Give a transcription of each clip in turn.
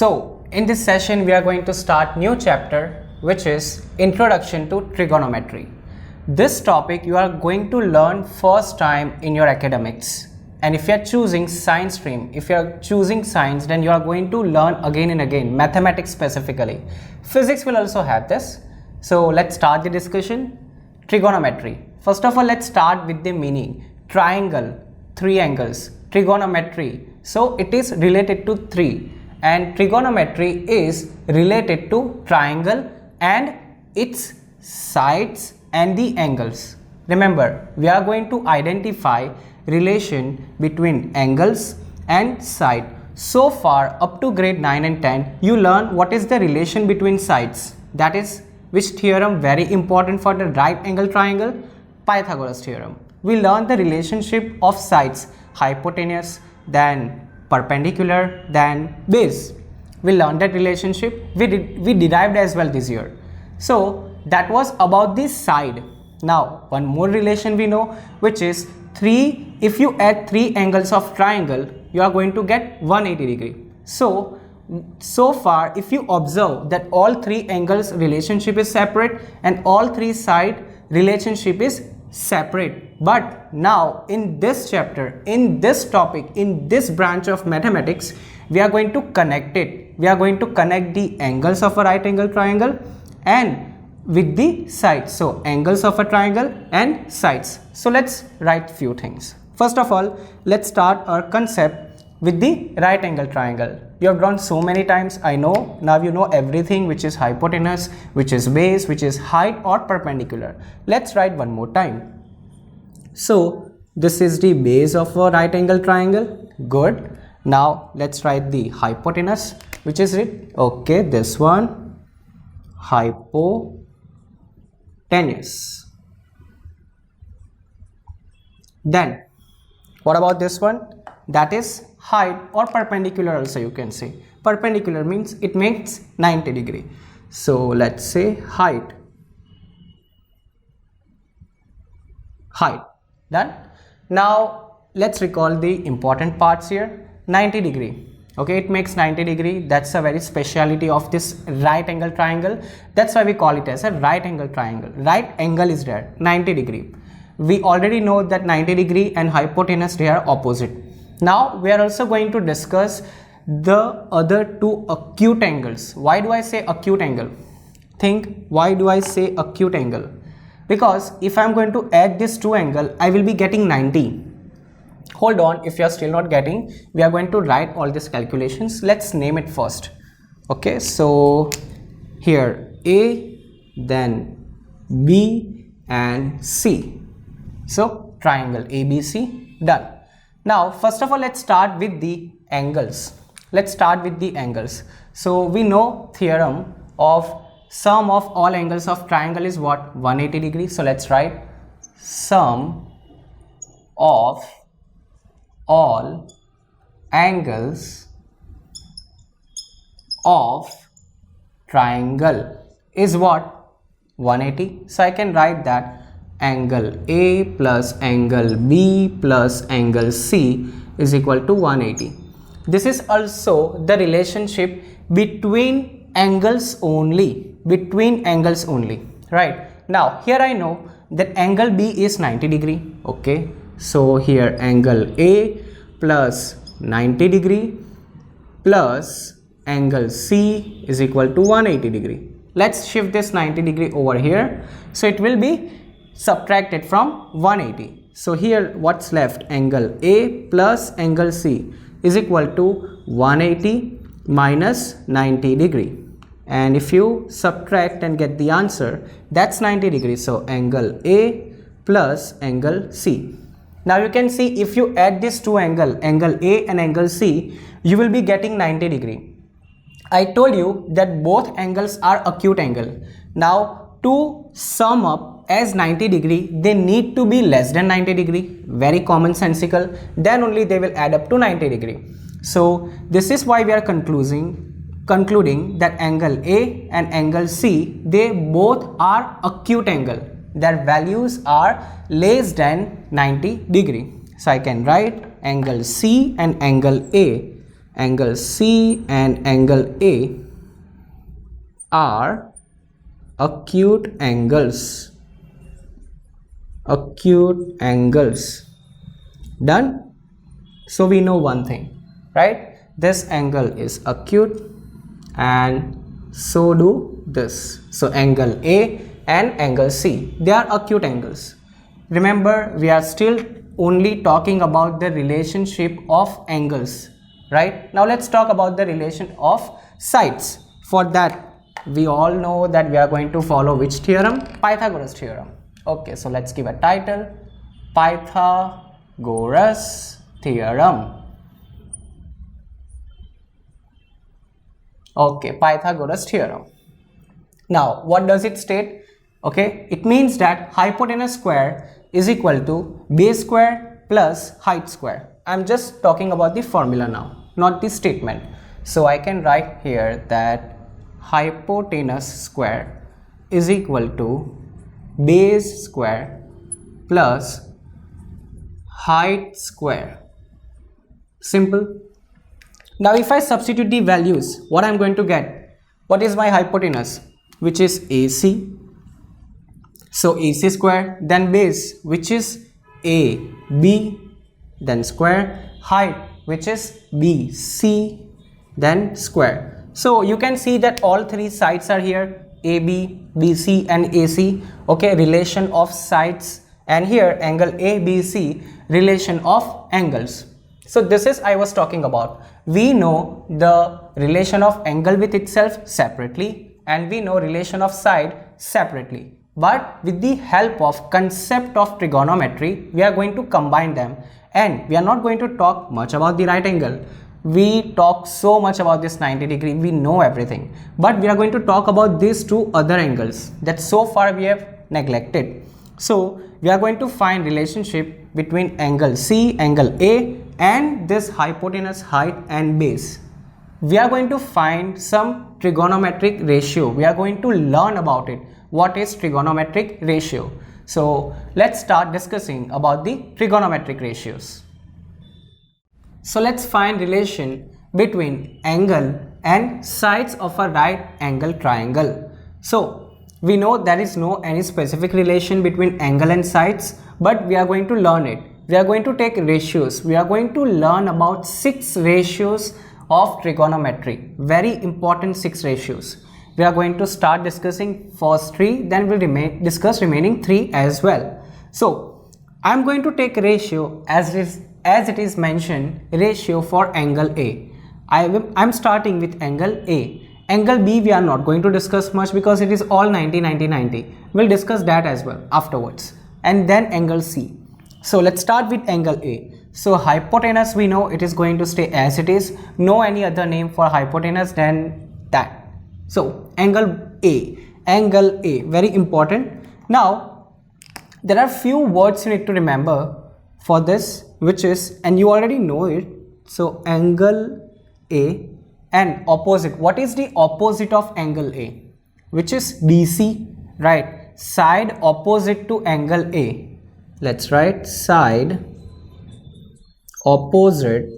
So in this session we are going to start new chapter, which is Introduction to Trigonometry. This topic you are going to learn first time in your academics, and if you are choosing science stream, if you are choosing science, then you are going to learn again and again mathematics specifically. Physics will also have this. So let's start the discussion. Trigonometry. First of all, let's start with the meaning. Triangle, three angles. Trigonometry, so it is related to three, and trigonometry is related to triangle and its sides and the angles. Remember, we are going to identify relation between angles and side. So far up to grade 9 and 10 you learn what is the relation between sides, that is which theorem very important for the right angle triangle? Pythagoras theorem. We learn the relationship of sides, hypotenuse, then perpendicular, then base. We learned that relationship. We derived as well this year. So that was about this side. Now one more relation we know, which is 3. If you add 3 angles of triangle, you are going to get 180 degree. So far if you observe that all 3 angles relationship is separate and all 3 side relationship is separate, but now in this chapter, in this topic, in this branch of mathematics, we are going to connect it. We are going to connect the angles of a right angle triangle and with the sides. So angles of a triangle and sides. So let's write few things. First of all, let's start our concept with the right angle triangle. You have drawn so many times, I know. Now you know everything which is hypotenuse, which is base, which is height or perpendicular. Let's write one more time. So this is the base of a right angle triangle. Good. Now let's write the hypotenuse, which is it. Okay, this one, hypotenuse. Then what about this one? That is height or perpendicular also you can say. Perpendicular means it makes 90 degree. So let's say height. Done. Now let's recall the important parts here. 90 degree. Okay, it makes 90 degree. That's a very speciality of this right angle triangle. That's why we call it as a right angle triangle. Right angle is there, 90 degree. We already know that 90 degree and hypotenuse, they are opposite. Now we are also going to discuss the other 2 acute angles. Why do I say acute angle? Think, why do I say acute angle? Because if I am going to add this 2 angle, I will be getting 90. Hold on, if you are still not getting, we are going to write all these calculations. Let's name it first. Okay, so here A, then B and C. So triangle ABC, done. Now first of all, let's start with the angles. Let's start with the angles. So we know theorem of sum of all angles of triangle is what? 180 degrees. So let's write sum of all angles of triangle is what? 180. So I can write that angle A plus angle B plus angle C is equal to 180. This is also the relationship between angles only, right? Now here I know that angle B is 90 degree. Okay, so here angle A plus 90 degree plus angle C is equal to 180 degree. Let's shift this 90 degree over here. So it will be subtracted from 180. So here what's left? Angle A plus angle C is equal to 180 minus 90 degree. And if you subtract and get the answer, that's 90 degrees. So angle A plus angle C. Now you can see if you add these 2 angles, angle A and angle C, you will be getting 90 degree. I told you that both angles are acute angle. Now to sum up as 90 degree, they need to be less than 90 degree, very commonsensical, then only they will add up to 90 degree. So this is why we are concluding that angle A and angle C, they both are acute angle. Their values are less than 90 degree. So I can write angle C and angle A angle C and angle A are acute angles. Acute angles. Done? So we know one thing, right? This angle is acute and so do this. So angle A and angle C, they are acute angles. Remember, we are still only talking about the relationship of angles, right? Now let's talk about the relation of sides. For that, we all know that we are going to follow which theorem? Pythagoras theorem. Okay, so let's give a title, Pythagoras Theorem. Okay, Pythagoras Theorem. Now, what does it state? Okay, it means that hypotenuse square is equal to base square plus height square. I'm just talking about the formula now, not the statement. So I can write here that hypotenuse square is equal to base square plus height square. Simple. Now if I substitute the values, what I'm going to get? What is my hypotenuse? Which is AC. So AC square, then base, which is AB, then square, height, which is BC, then square. So you can see that all three sides are here, AB, BC and AC. Okay, relation of sides, and here angle ABC, relation of angles. So this is I was talking about. We know the relation of angle with itself separately and we know relation of side separately. But with the help of concept of trigonometry, we are going to combine them, and we are not going to talk much about the right angle. We talk so much about this 90 degree, we know everything, but we are going to talk about these two other angles that so far we have neglected. So we are going to find relationship between angle C, angle A and this hypotenuse, height and base. We are going to find some trigonometric ratio. We are going to learn about it. What is trigonometric ratio? So let's start discussing about the trigonometric ratios. So let's find relation between angle and sides of a right angle triangle. So we know there is no any specific relation between angle and sides, but we are going to learn it. We are going to take ratios. We are going to learn about 6 ratios of trigonometry. Very important 6 ratios. We are going to start discussing first 3, then we'll discuss remaining 3 as well. So I'm going to take ratio as it is mentioned, ratio for angle A. I'm starting with angle A. Angle B we are not going to discuss much because it is all 90, 90, 90. We'll discuss that as well afterwards. And then angle C. So let's start with angle A. So hypotenuse we know it is going to stay as it is. No any other name for hypotenuse than that. So angle A, very important. Now there are few words you need to remember for this, which is, and you already know it. So angle A and opposite. What is the opposite of angle A? Which is BC, right? Side opposite to angle A. Let's write side opposite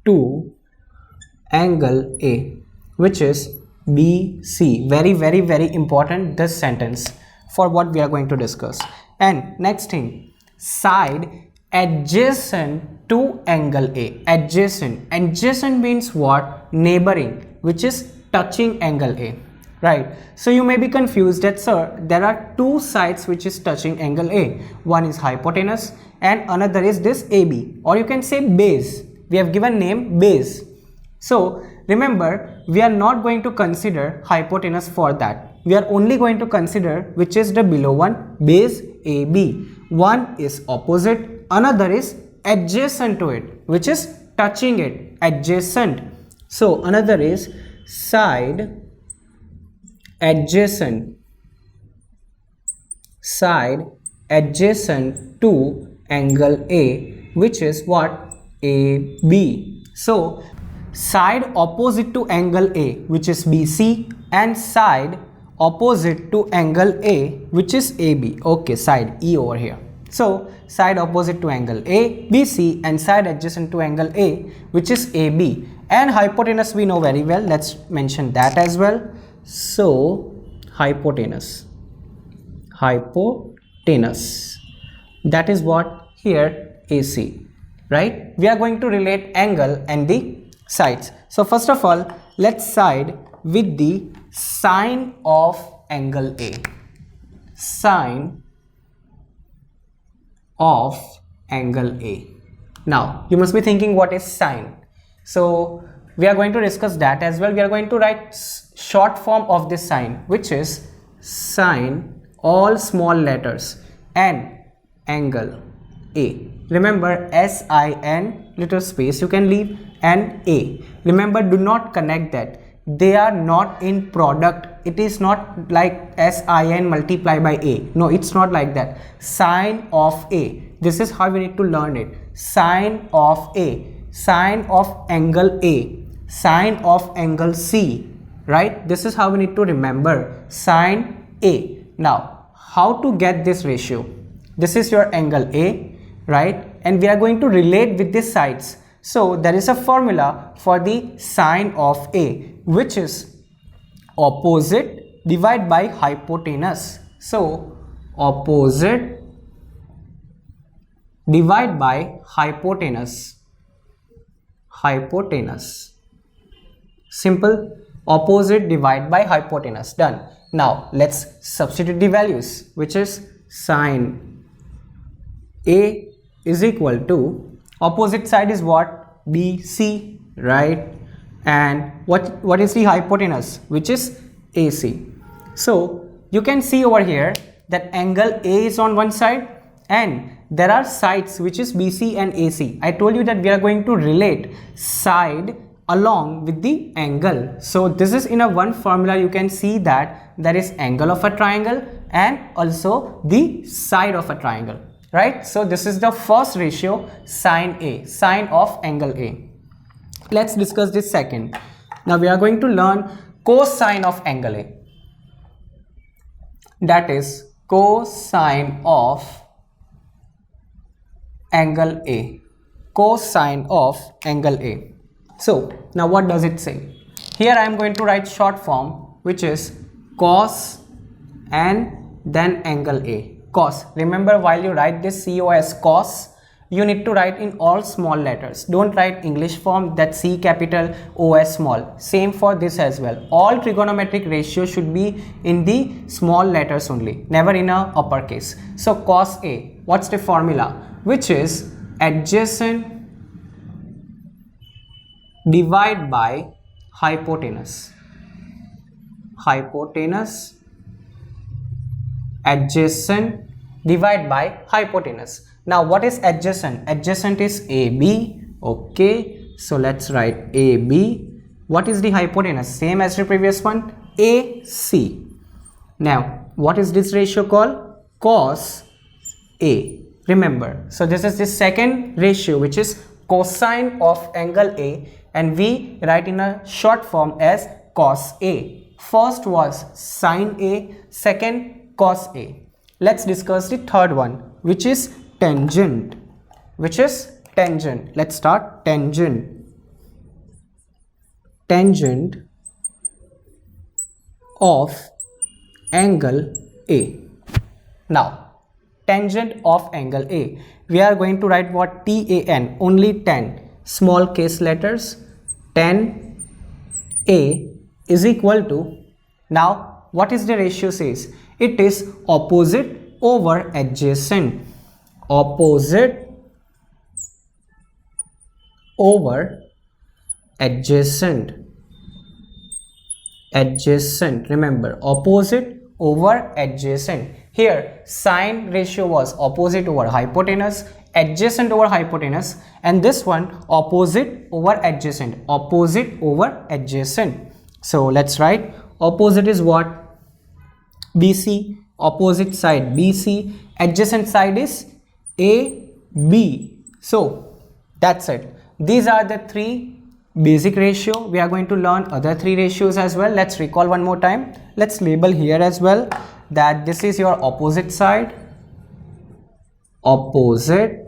to angle A, which is BC. Very important this sentence for what we are going to discuss. And next thing, side adjacent to angle A. Adjacent means what? Neighboring, which is touching angle A, right? So you may be confused that, sir, there are 2 sides which is touching angle A. One is hypotenuse and another is this AB, or you can say base. We have given name base. So remember, we are not going to consider hypotenuse for that. We are only going to consider which is the below one, base AB. One is opposite, another is adjacent to it, which is touching it, adjacent. So another is side adjacent to angle A, which is what? AB. So side opposite to angle A, which is BC, and side opposite to angle A, which is AB. Okay, side E over here. So side opposite to angle A, BC, and side adjacent to angle A, which is AB. And hypotenuse we know very well. Let's mention that as well. So hypotenuse. That is what here AC, right? We are going to relate angle and the sides. So first of all, let's side with the sine of angle A. Sine of angle A. Now you must be thinking, what is sine? So we are going to discuss that as well. We are going to write short form of this sine, which is sine, all small letters, and angle A. Remember, SIN, little space you can leave, and A. Remember, do not connect that. They are not in product. It is not like SIN multiplied by A. No, it's not like that. Sine of A. This is how we need to learn it. Sine of A. Sine of angle A. Sine of angle C. Right? This is how we need to remember. Sine A. Now, how to get this ratio? This is your angle A, right? And we are going to relate with the sides. So there is a formula for the sine of A, which is opposite divided by hypotenuse. So opposite divided by hypotenuse. Simple. Opposite divided by hypotenuse. Done. Now let's substitute the values, which is sine A is equal to, opposite side is what? BC, right? And what is the hypotenuse, which is AC. So you can see over here that angle A is on one side and there are sides which is BC and AC. I told you that we are going to relate side along with the angle. So this is in a one formula. You can see that there is angle of a triangle and also the side of a triangle, right? So this is the first ratio, sine A, sine of angle A. Let's discuss this second. Now we are going to learn cosine of angle A. That is cosine of angle A. Cosine of angle A. So now what does it say? Here I am going to write short form, which is cos and then angle A. Cos. Remember, while you write this COS cos, you need to write in all small letters. Don't write English form, that C capital, OS small. Same for this as well. All trigonometric ratios should be in the small letters only, never in a uppercase. So cos A, what's the formula? Which is adjacent divided by hypotenuse. Adjacent divided by hypotenuse. Now what is adjacent? Adjacent is AB. Okay, so let's write AB. What is the hypotenuse? Same as the previous one, AC. Now what is this ratio called? Cos A. Remember, so this is the second ratio, which is cosine of angle A, and we write in a short form as cos A. First was sine A, second cos A. Let's discuss the third one, which is tangent. Let's start. Tangent of angle A. Now tangent of angle A, we are going to write what? TAN, only 10 small case letters. Tan A is equal to, now what is the ratio says? It is opposite over adjacent. Opposite over adjacent. Remember, opposite over adjacent. Here sine ratio was opposite over hypotenuse, adjacent over hypotenuse, and this one opposite over adjacent. So let's write opposite is what? BC. Opposite side BC, adjacent side is AB. So that's it. These are the three basic ratio. We are going to learn other three ratios as well. Let's recall one more time. Let's label here as well that this is your opposite side, opposite,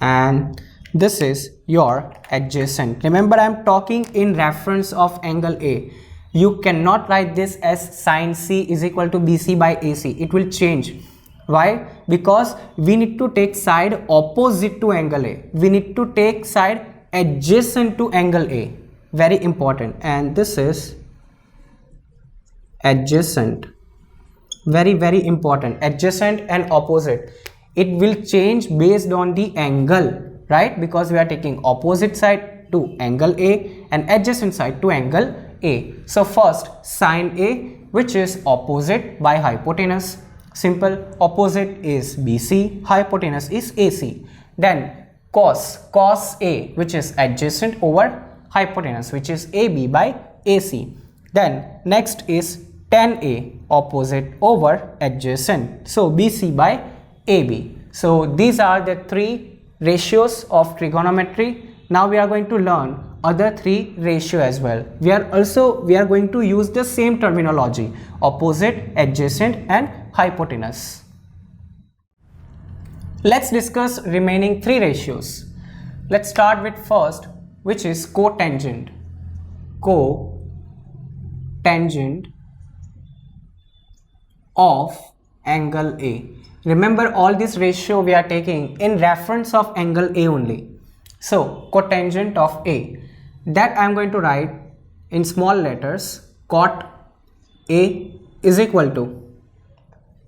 and this is your adjacent. Remember, I am talking in reference of angle A. You cannot write this as sin C is equal to BC by AC. It will change. Why? Because we need to take side opposite to angle A. We need to take side adjacent to angle A. Very important. And this is adjacent. Very, very important. Adjacent and opposite. It will change based on the angle, right? Because we are taking opposite side to angle A and adjacent side to angle A. So first sin A, which is opposite by hypotenuse. Simple. Opposite is BC, hypotenuse is AC. Then cos A, which is adjacent over hypotenuse, which is AB by AC. Then next is tan A, opposite over adjacent, so BC by AB. So these are the three ratios of trigonometry. Now we are going to learn other three ratio as well. We are going to use the same terminology: opposite, adjacent and hypotenuse. Let's discuss remaining three ratios. Let's start with first, which is cotangent. Cotangent of angle A. Remember, all this ratio we are taking in reference of angle A only. So cotangent of A, that I am going to write in small letters. Cot A is equal to,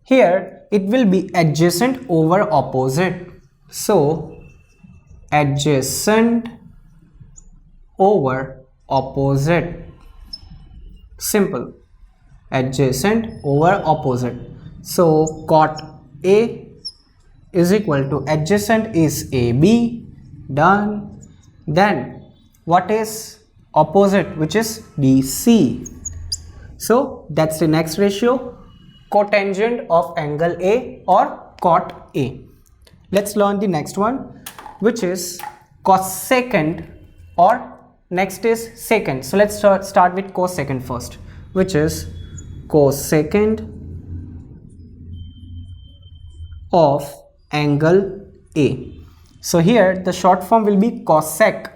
here it will be adjacent over opposite, so adjacent over opposite. Simple. Adjacent over opposite. So cot A is equal to, adjacent is AB. Done. Then what is opposite, which is BC? So that's the next ratio, cotangent of angle A or cot A. Let's learn the next one, which is cosecant, or next is secant. So let's start with cosecant first, which is cosecant of angle A. So here the short form will be cosec.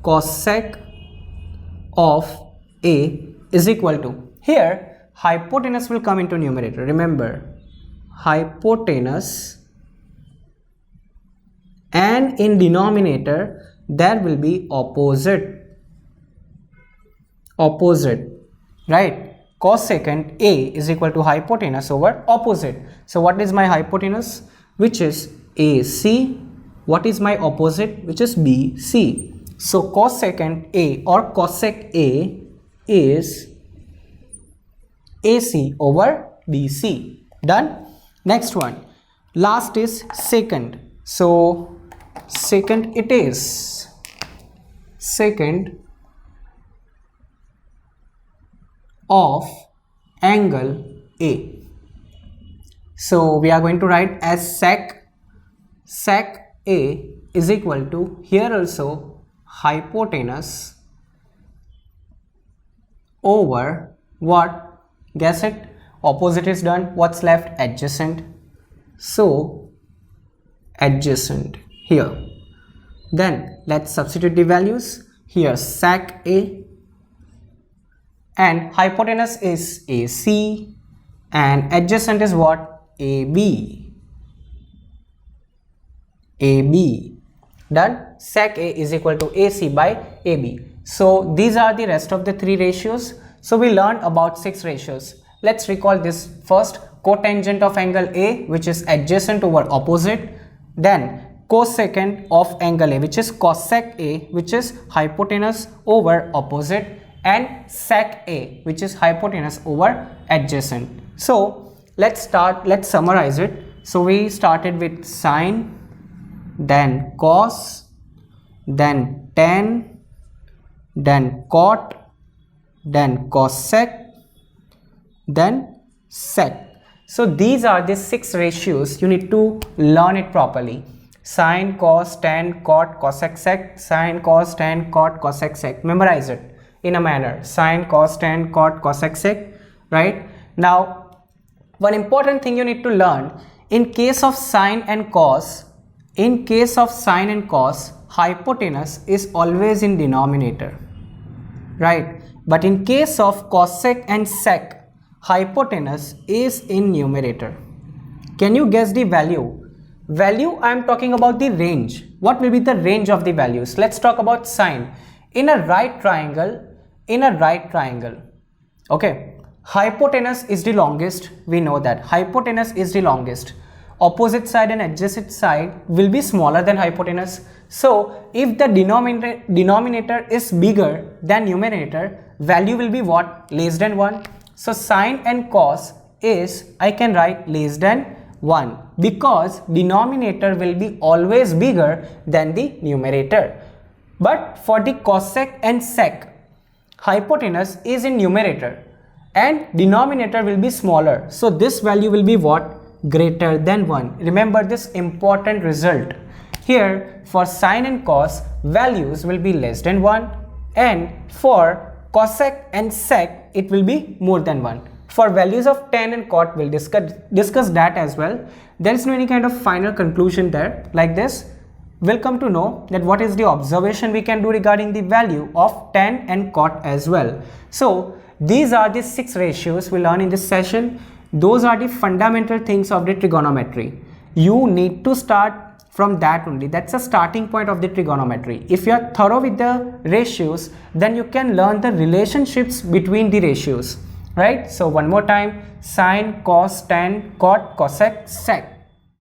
Cosec of A is equal to, here hypotenuse will come into numerator. Remember, hypotenuse, and in denominator there will be opposite, right? Cosecant A is equal to hypotenuse over opposite. So what is my hypotenuse, which is AC? What is my opposite, which is BC? So cosecant A or cosec A is AC over BC. Done. Next one, last is secant. So secant it is, secant of angle A. So we are going to write as sec A is equal to, here also hypotenuse over what? Guess it. Opposite is done. What's left? Adjacent. So adjacent here. Then let's substitute the values. Here sec A, and hypotenuse is AC, and adjacent is what? AB. Done. Sec A is equal to AC by AB. So these are the rest of the three ratios. So we learned about 6 ratios. Let's recall this. First, cotangent of angle A, which is adjacent over opposite. Then cosecant of angle A, which is cosec A, which is hypotenuse over opposite, and sec A, which is hypotenuse over adjacent. So let's summarize it. So we started with sine, then cos, then tan, then cot, then cosec, then sec. So these are the 6 ratios. You need to learn it properly. Sine, cos, tan, cot, cosec, sec. Sine, cos, tan, cot, cosec, sec. Memorize it in a manner. Sine, cos, tan, cot, cosec, sec. Right? Now, one important thing you need to learn in case of sine and cos, hypotenuse is always in denominator, right? But in case of cosec and sec, hypotenuse is in numerator. Can you guess the value? Value, I am talking about the range. What will be the range of the values? Let's talk about sine. In a right triangle, okay, hypotenuse is the longest. We know that hypotenuse is the longest. Opposite side and adjacent side will be smaller than hypotenuse. So if the denominator is bigger than numerator, value will be what? Less than 1. So sine and cos is, I can write less than 1 because denominator will be always bigger than the numerator. But for the cosec and sec, hypotenuse is in numerator and denominator will be smaller. So this value will be what? Greater than 1. Remember this important result. Here for sine and cos, values will be less than 1, and for cosec and sec, it will be more than 1. For values of tan and cot, we'll discuss that as well. There is no any kind of final conclusion there. Like this, we'll come to know that what is the observation we can do regarding the value of tan and cot as well. So these are the 6 ratios we learn in this session. Those are the fundamental things of the trigonometry. You need to start from that only. That's a starting point of the trigonometry. If you are thorough with the ratios, then you can learn the relationships between the ratios, right? So one more time: sine, cos, tan, cot, cosec, sec.